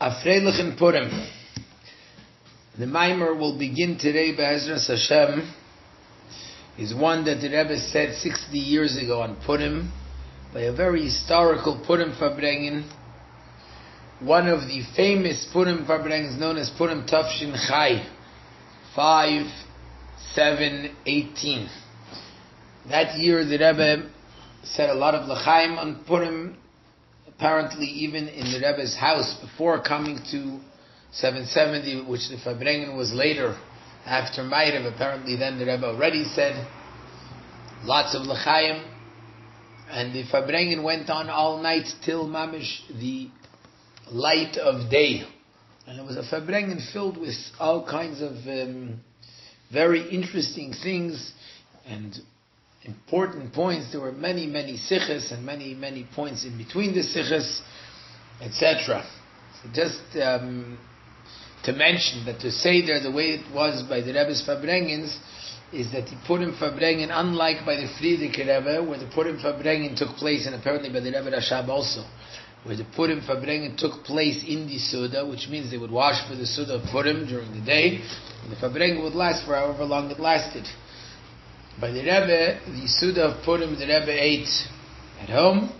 Afreilich in Purim. The Maimer will begin today, Be'ezras Hashem, is one that the Rebbe said 60 years ago on Purim, by a very historical Purim Farbrengen, one of the famous Purim Farbrengens known as Purim Tafshin Chai, 5/7/18. That year the Rebbe said a lot of L'chaim on Purim, apparently even in the Rebbe's house before coming to 770, which the Farbrengen was later, after Ma'ariv. Apparently then the Rebbe already said lots of L'chaim, and the Farbrengen went on all night till Mamish, the light of day. And it was a Farbrengen filled with all kinds of very interesting things and important points. There were many sichos and many points in between the sichos, etc. So just to mention that to say there the way it was by the Rebbe's Farbrengens is that the Purim Farbrengen, unlike by the Friedrich Rebbe, where the Purim Farbrengen took place, and apparently by the Rebbe Rashab also, where the Purim Farbrengen took place in the Suda, which means they would wash for the Suda of Purim during the day, and the Farbrengen would last for however long it lasted. By the Rebbe, the Suda of Purim, the Rebbe ate at home,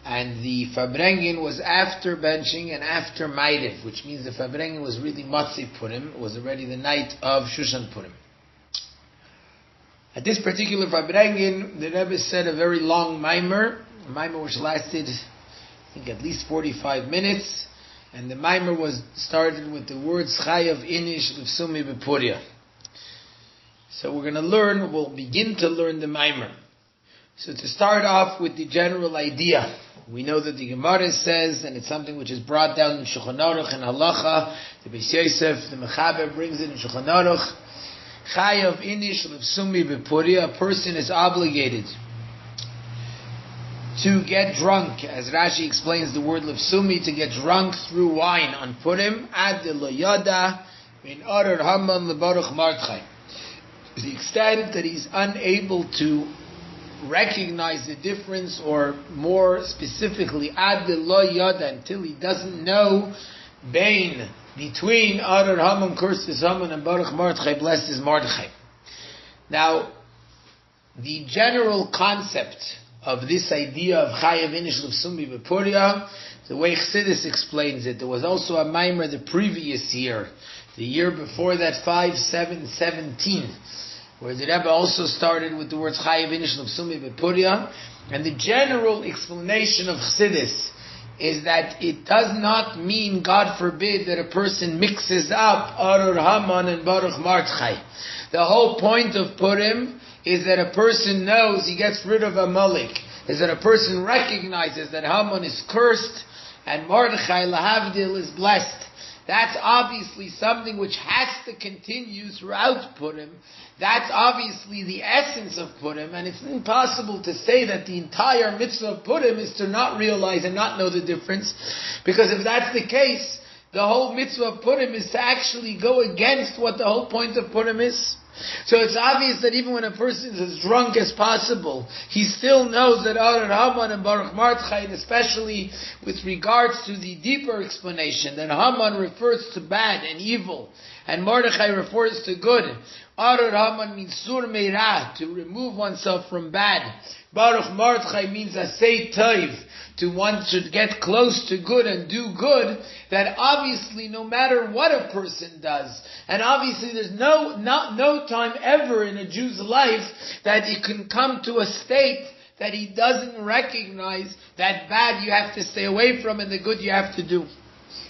and the Farbrengen was after benching and after Ma'ariv, which means the Farbrengen was really Matzi Purim. It was already the night of Shushan Purim. At this particular Farbrengen, the Rebbe said a very long Maimer, a Maimer which lasted, I think, at least 45 minutes, and the Maimer was started with the words Chayav, Inish, Libsumi, Purim. So we'll begin to learn the Maimer. So to start off with the general idea, we know that the Gemara says, and it's something which is brought down in Shulchan Aruch and Halacha, the Beis Yosef, the Mechaber brings it in Shulchan Aruch, Chayav Inish Libsumi B'Puria, a person is obligated to get drunk, as Rashi explains the word Libsumi, to get drunk through wine on Purim, Ad Lo Yada Min Arar Haman Lebaruch Mardchai, to the extent that he's unable to recognize the difference, or more specifically, Ad Lo Yada, until he doesn't know between Arar Haman, cursed is Haman, and Baruch Mordechai, blessed is Mordechai. Now, the general concept of this idea of Chayav Inish Libsumi B'Puria, the way Chassidus explains it, there was also a Maimer the previous year, the year before that, 5/7/17, where the Rebbe also started with the words Chayav Inish Libsumi B'Puria, and the general explanation of Chassidus is that it does not mean, God forbid, that a person mixes up Arar Haman and Baruch Mordechai. The whole point of Purim is that a person knows he gets rid of Amalek, is that a person recognizes that Haman is cursed and Mordechai, lahavdil, is blessed. That's obviously something which has to continue throughout Purim. That's obviously the essence of Purim, and it's impossible to say that the entire mitzvah of Purim is to not realize and not know the difference, because if that's the case, the whole mitzvah of Purim is to actually go against what the whole point of Purim is. So it's obvious that even when a person is as drunk as possible, he still knows that Arar Haman and Baruch Mordechai, and especially with regards to the deeper explanation, that Haman refers to bad and evil, and Mordechai refers to good. Arar Haman means sur meirah, to remove oneself from bad. Baruch Mordechai means asay tov, to want to get close to good and do good. That obviously no matter what a person does, and obviously there's no time ever in a Jew's life that it can come to a state that he doesn't recognize that bad you have to stay away from and the good you have to do.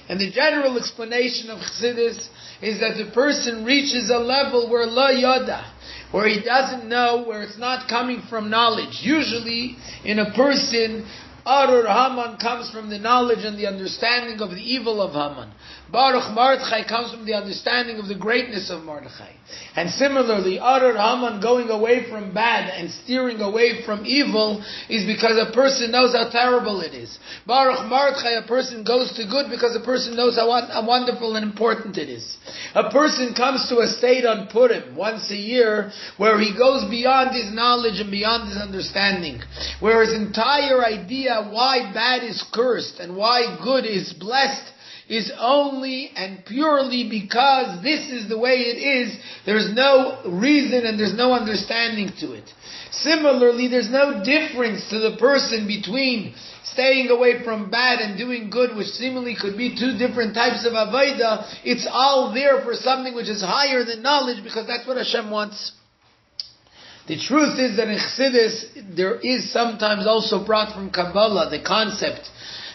And the general explanation of Chassidus is that the person reaches a level where Lo Yada, where he doesn't know, where it's not coming from knowledge. Usually in a person, Arar Haman comes from the knowledge and the understanding of the evil of Haman. Baruch Mordechai comes from the understanding of the greatness of Mordechai. And similarly, Arar Haman going away from bad and steering away from evil is because a person knows how terrible it is. Baruch Mordechai, a person goes to good because a person knows how wonderful and important it is. A person comes to a state on Purim once a year where he goes beyond his knowledge and beyond his understanding, where his entire idea why bad is cursed and why good is blessed is only and purely because this is the way it is. There's no reason and there's no understanding to it. Similarly, there's no difference to the person between staying away from bad and doing good, which seemingly could be two different types of avodah. It's all there for something which is higher than knowledge, because that's what Hashem wants. The truth is that in Chassidus, there is sometimes also brought from Kabbalah the concept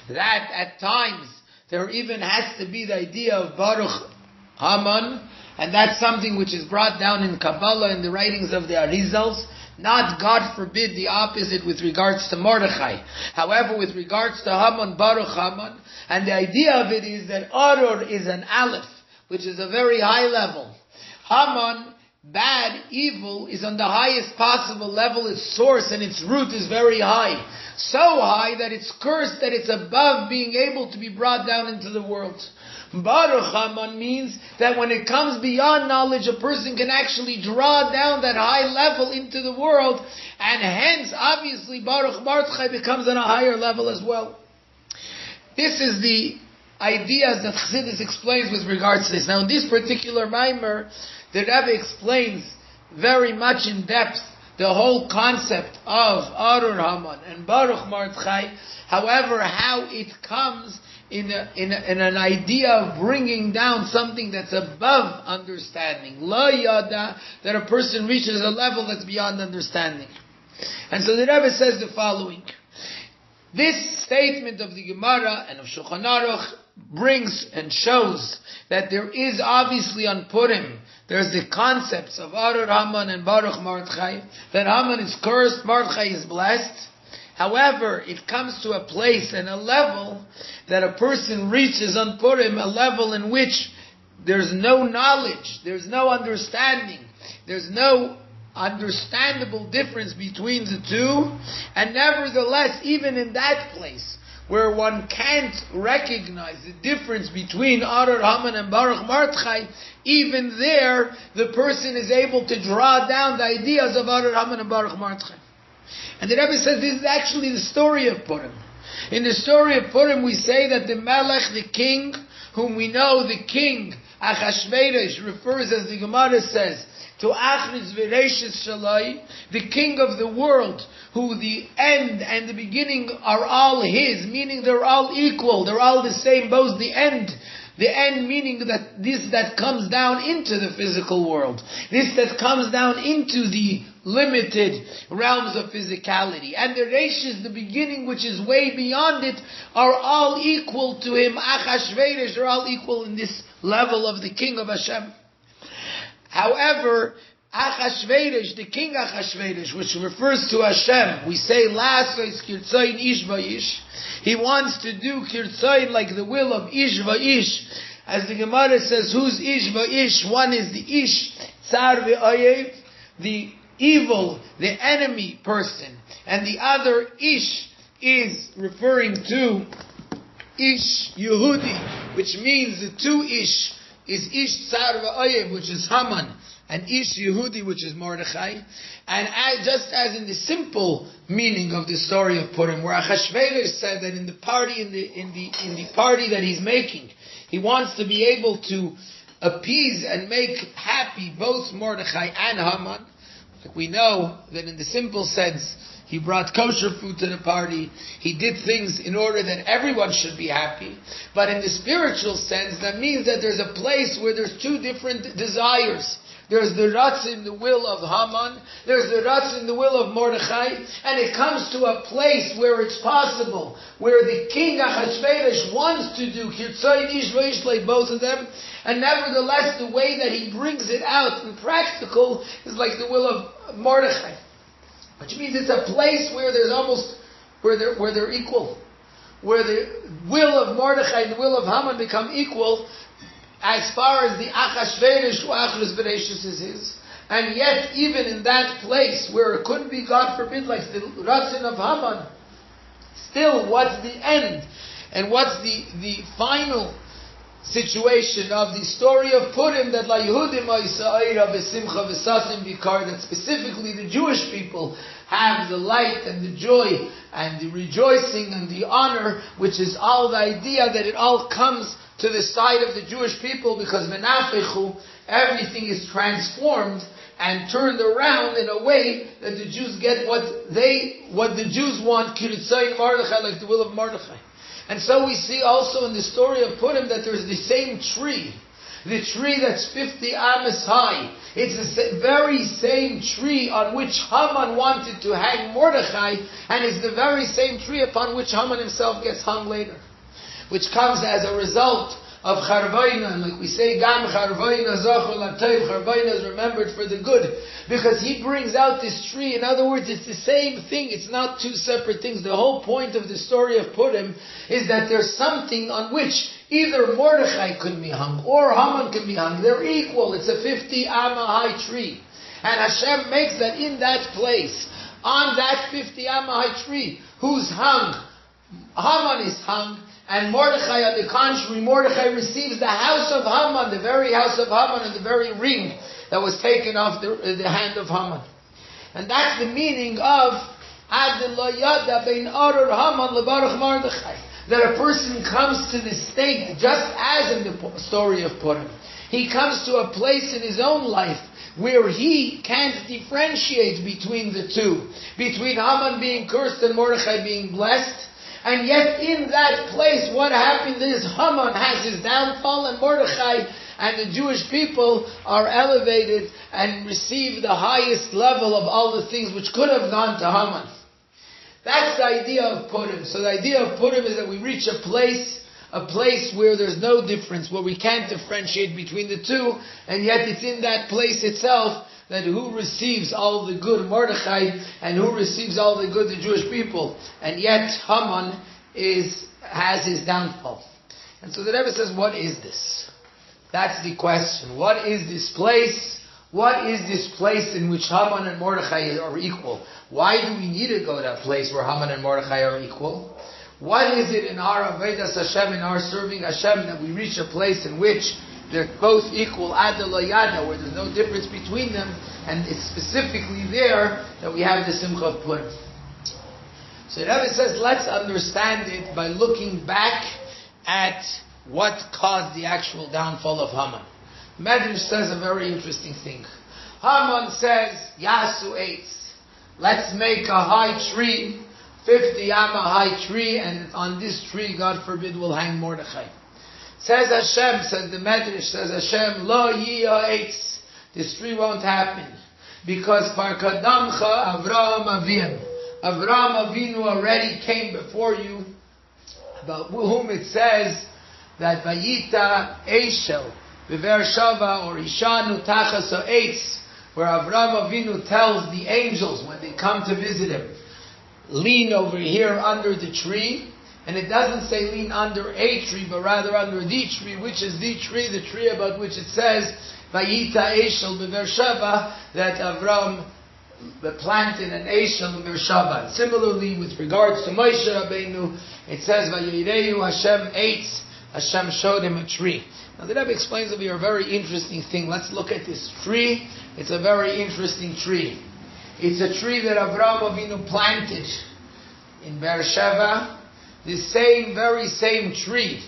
that at times there even has to be the idea of Baruch Haman, and that's something which is brought down in Kabbalah in the writings of the Arizals. Not, God forbid, the opposite with regards to Mordechai. However, with regards to Haman, Baruch Haman, and the idea of it is that Arur is an Aleph, which is a very high level. Haman, bad, evil, is on the highest possible level. Its source and its root is very high. So high that it's cursed, that it's above being able to be brought down into the world. Baruch Haman means that when it comes beyond knowledge, a person can actually draw down that high level into the world, and hence, obviously, Baruch Mordechai becomes on a higher level as well. This is the ideas that Chassidus explains with regards to this. Now, in this particular Maimer, the Rebbe explains very much in depth the whole concept of Arur Haman and Baruch Mordechai. However, how it comes in an idea of bringing down something that's above understanding. La yada, that a person reaches a level that's beyond understanding. And so the Rebbe says the following. This statement of the Gemara and of Shulchan Aruch brings and shows that there is obviously on Purim, there's the concepts of Arur Haman and Baruch Mordechai, that Haman is cursed, Mordechai is blessed. However, it comes to a place and a level that a person reaches on Purim, a level in which there's no knowledge, there's no understanding, there's no understandable difference between the two, and nevertheless, even in that place, where one can't recognize the difference between Arur Haman and Baruch Mordechai, even there, the person is able to draw down the ideas of Arur Haman and Baruch Mordechai. And the Rebbe says this is actually the story of Purim. In the story of Purim, we say that the Melech, the king, whom we know, the king, Achashverosh, refers, as the Gemara says, to Achris V'Reishis Shalai, the king of the world, who the end and the beginning are all his, meaning they're all equal, they're all the same, both the end meaning that this that comes down into the physical world, this that comes down into the limited realms of physicality, and the Reishis, the beginning which is way beyond it, are all equal to him. Achashverosh are all equal in this level of the king of Hashem. However, Achashverosh, the king Achashverosh, which refers to Hashem, we say Lasois Kirtzoin Ish Va'ish. He wants to do Kirtzoin like the will of Ish Va'ish. As the Gemara says, who's Ish Va'ish? One is the Ish Tsar Ve'oyev, the evil, the enemy person, and the other Ish is referring to Ish Yehudi, which means the two Ish is Ish Tsar Ve'oyev, which is Haman, and Ish Yehudi, which is Mordechai. And just as in the simple meaning of the story of Purim, where Achashverosh said that in the party that he's making, he wants to be able to appease and make happy both Mordechai and Haman. Like we know that in the simple sense, he brought kosher food to the party. He did things in order that everyone should be happy. But in the spiritual sense, that means that there's a place where there's two different desires. There's the Ratz in the will of Haman, there's the Ratz in the will of Mordechai, and it comes to a place where it's possible, where the king Achashverosh wants to do Kirtzoin Ish Va'ish, like both of them, and nevertheless the way that he brings it out in practical is like the will of Mordechai. Which means it's a place where there's almost, where they're equal. Where the will of Mordechai and the will of Haman become equal, as far as the Achashverosh who Achris V'Reishis is his. And yet, even in that place where it could be, God forbid, like the Ratzin of Haman, still, what's the end? And what's the final situation of the story of Purim, that La Yehudim Ha'Yisrael B'Simcha V'Sasim Bikar, that specifically the Jewish people have the light and the joy and the rejoicing and the honor, which is all the idea that it all comes to the side of the Jewish people, because Menafechu, everything is transformed and turned around in a way that the Jews get what the Jews want, Kiritzayin Mordechai, like the will of Mordechai. And so we see also in the story of Purim that there's the same tree, the tree that's 50 amas high. It's the very same tree on which Haman wanted to hang Mordechai, and it's the very same tree upon which Haman himself gets hung later, which comes as a result of Charvayna, and like we say, Gam Charvayna Zachor Latayv, Charvayna is remembered for the good, because he brings out this tree. In other words, it's the same thing, it's not two separate things. The whole point of the story of Purim is that there's something on which either Mordechai could be hung, or Haman can be hung. They're equal, it's a 50 amma high tree. And Hashem makes that in that place, on that 50 amma high tree, who's hung? Haman is hung, and Mordechai, on the contrary, Mordechai receives the house of Haman, the very house of Haman, and the very ring that was taken off the hand of Haman. And that's the meaning of Ad lo yada bein arur Haman lebaruch Mordechai. That a person comes to the state, just as in the story of Purim, he comes to a place in his own life where he can't differentiate between the two, between Haman being cursed and Mordechai being blessed. And yet in that place, what happened is Haman has his downfall, and Mordechai and the Jewish people are elevated and receive the highest level of all the things which could have gone to Haman. That's the idea of Purim. So the idea of Purim is that we reach a place where there's no difference, where we can't differentiate between the two, and yet it's in that place itself that who receives all the good, Mordechai, and who receives all the good, the Jewish people. And yet Haman has his downfall. And so the Rebbe says, what is this? That's the question. What is this place? What is this place in which Haman and Mordechai are equal? Why do we need to go to that place where Haman and Mordechai are equal? What is it in our Avedas Hashem, in our serving Hashem, that we reach a place in which they're both equal, Ad lo yada, where there's no difference between them, and it's specifically there that we have the Simcha of Purim. So the Rebbe says, let's understand it by looking back at what caused the actual downfall of Haman. Medrash says a very interesting thing. Haman says, Yasu eitz, let's make a high tree, 50 amma high tree, and on this tree, God forbid, we'll hang Mordechai. Says Hashem, says the Medrash, says Hashem, Lo yiya eitz, this tree won't happen, because Parkadamcha Avraham Avinu, Avraham Avinu already came before you, about whom it says that Vayita Eshel, Bever Shava, or Ishanu Tachas Eitz, where Avraham Avinu tells the angels when they come to visit him, lean over here under the tree, and it doesn't say lean under a tree, but rather under the tree, which is the tree about which it says, Vayita Eshel Bever Shava, that Avraham planted an Eshel Bever Shava. Similarly, with regards to Moshe Rabbeinu, it says, Vayireyu Hashem Eitz, Hashem showed him a tree. Now the Rebbe explains to me a very interesting thing. Let's look at this tree. It's a very interesting tree. It's a tree that Avraham Avinu planted in Beersheba. The very same tree.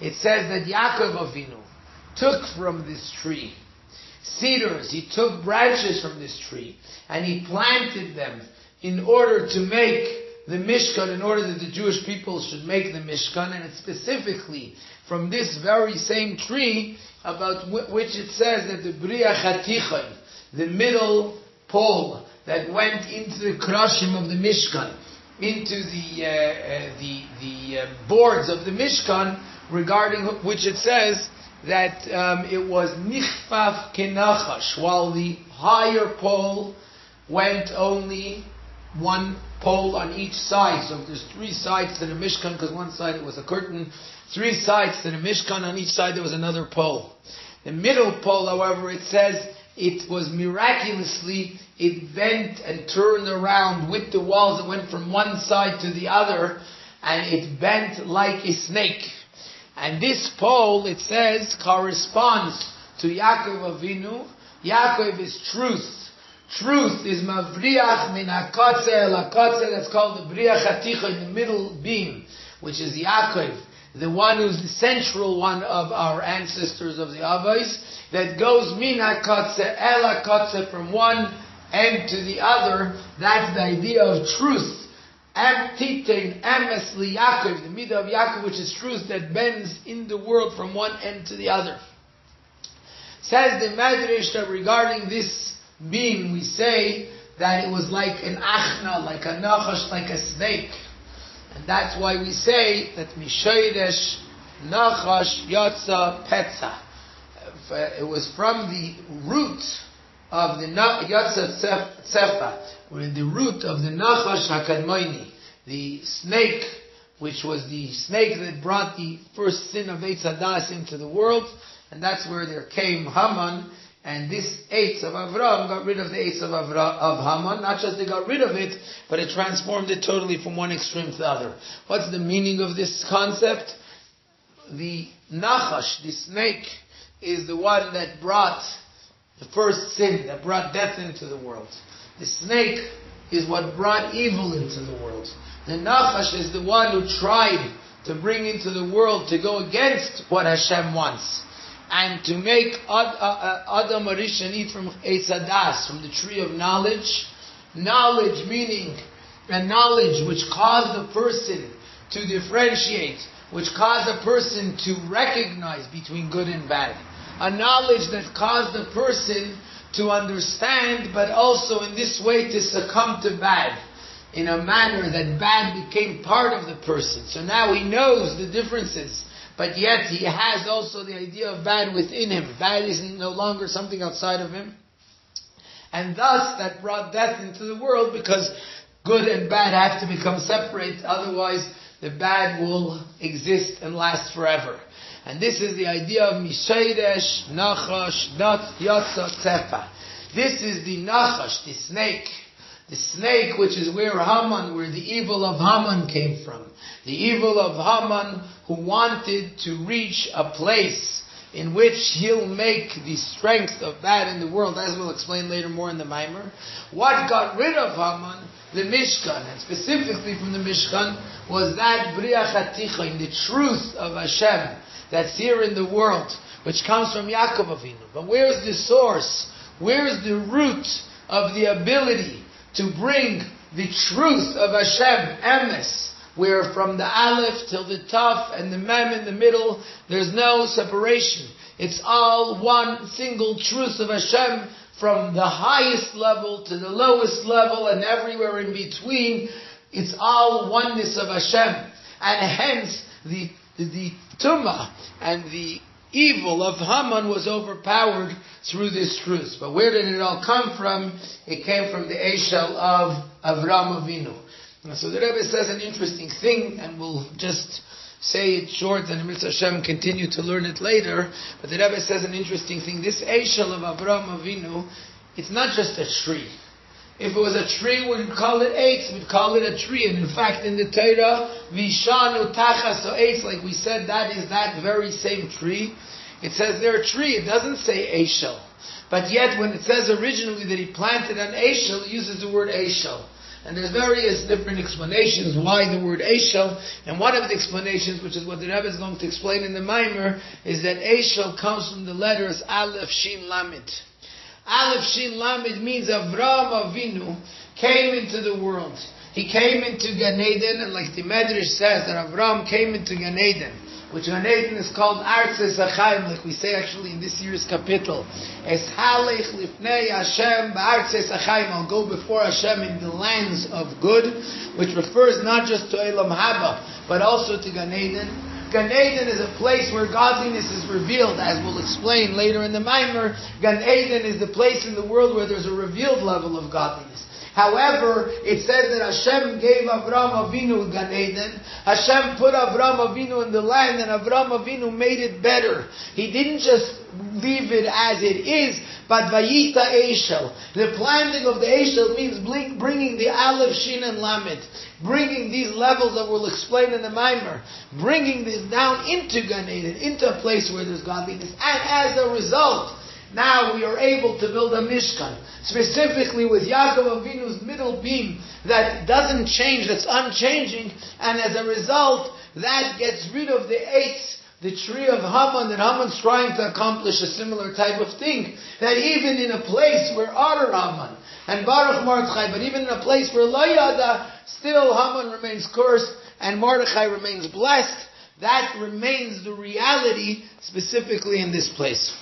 It says that Yaakov Avinu took from this tree cedars. He took branches from this tree and he planted them in order to make the Mishkan, in order that the Jewish people should make the Mishkan, and it's specifically from this very same tree about which it says that the Bria Chatichon, the middle pole that went into the Krashim of the Mishkan, into the boards of the Mishkan, regarding which it says that it was Nichfaf Kenachash, while the higher pole went only one pole on each side. So there's three sides to the Mishkan, because one side it was a curtain, three sides to the Mishkan, on each side there was another pole. The middle pole, however, it says it was miraculously, it bent and turned around with the walls. It went from one side to the other, and it bent like a snake. And this pole, it says, corresponds to Yaakov Avinu. Yaakov is truth. Truth is mavriach min hakotze el hakotze. That's called the briach haticha, in the middle beam, which is Yaakov. the one who's the central one of our ancestors of the Avos, that goes min hakotze el hakotze, from one end to the other. That's the idea of truth. Am titain emes li Yaakov, the midah of Yaakov, which is truth that bends in the world from one end to the other. Says the Medrash that regarding this being, we say that it was like an achna, like a nachash, like a snake. And that's why we say that Mishoidesh Nachash Yatsa Petza. It was from the root of the Yatsa Tsefa, or the root of the Nachash HaKadmoini, the snake, which was the snake that brought the first sin of Eitz Hadas into the world, and that's where there came Haman. And this Eitz of Avram got rid of the Eitz of Haman. Not just they got rid of it, but it transformed it totally from one extreme to the other. What's the meaning of this concept? The Nachash, the snake, is the one that brought the first sin, that brought death into the world. The snake is what brought evil into the world. The Nachash is the one who tried to bring into the world, to go against what Hashem wants, and to make Adam Arishan eat from Eitz Hadas, from the tree of knowledge. Knowledge meaning a knowledge which caused a person to differentiate, which caused a person to recognize between good and bad. A knowledge that caused a person to understand, but also in this way to succumb to bad, in a manner that bad became part of the person. So now he knows the differences, but yet he has also the idea of bad within him. Bad is no longer something outside of him. And thus that brought death into the world, because good and bad have to become separate, otherwise the bad will exist and last forever. And this is the idea of Mishaydesh, Nachash, Yatsa, Tsefa. This is the Nachash, the snake. The snake, which is where the evil of Haman came from. The evil of Haman, who wanted to reach a place in which he'll make the strength of bad in the world, as we'll explain later more in the Maimer. What got rid of Haman? The Mishkan, and specifically from the Mishkan, was that Bria Chaticha, the truth of Hashem, that's here in the world, which comes from Yaakov Avinu. But where's the source? Where's the root of the ability to bring the truth of Hashem, Emes, where from the Aleph till the Taf and the Mem in the middle, there's no separation. It's all one single truth of Hashem, from the highest level to the lowest level and everywhere in between. It's all oneness of Hashem. And hence, the Tumah and the evil of Haman was overpowered through this truth. But where did it all come from? It came from the Eshel of Avraham Avinu. And so the Rebbe says an interesting thing, and we'll just say it short, and Mitzvah Hashem continue to learn it later. But the Rebbe says an interesting thing. This Eshel of Avraham Avinu, it's not just a tree. If it was a tree, we'd call it eitz, we'd call it a tree. And in fact, in the Torah, Vishanu Tachas Eitz, like we said, that is that very same tree. It says there a tree, it doesn't say Eshel. But yet, when it says originally that he planted an Eshel, it uses the word Eshel. And there's various different explanations why the word Eshel. And one of the explanations, which is what the Rebbe is going to explain in the Maimer, is that Eshel comes from the letters Aleph, Shin, Lamed. Aleph, Shin, Lamed means Avraham Avinu came into the world. He came into Gan Eden, and like the Medrash says, that Avraham came into Gan Eden, which Gan Eden is called Artses Achayim, like we say actually in this year's capital. Es halech lifnei Hashem ba'artses Achayim. I'll go before Hashem in the lands of good, which refers not just to Elam Haba, but also to Gan Eden. Gan Eden is a place where godliness is revealed, as we'll explain later in the Maimer. Gan Eden is the place in the world where there's a revealed level of godliness. However, it says that Hashem gave Avraham Avinu Gan Eden. Hashem put Avraham Avinu in the land, and Avraham Avinu made it better. He didn't just leave it as it is, but Vayita Eshel. The planting of the Eshel means bringing the Aleph, Shin, and Lamed. Bringing these levels that we'll explain in the Maimer. Bringing this down into Gan Eden, into a place where there's godliness. And as a result, now we are able to build a Mishkan, specifically with Yaakov Avinu's middle beam that doesn't change, that's unchanging, and as a result, that gets rid of the eight, the tree of Haman, that Haman's trying to accomplish a similar type of thing. That even in a place where Ar Haman and Baruch Mordechai, but even in a place where Lo Yada, still Haman remains cursed and Mordechai remains blessed. That remains the reality specifically in this place.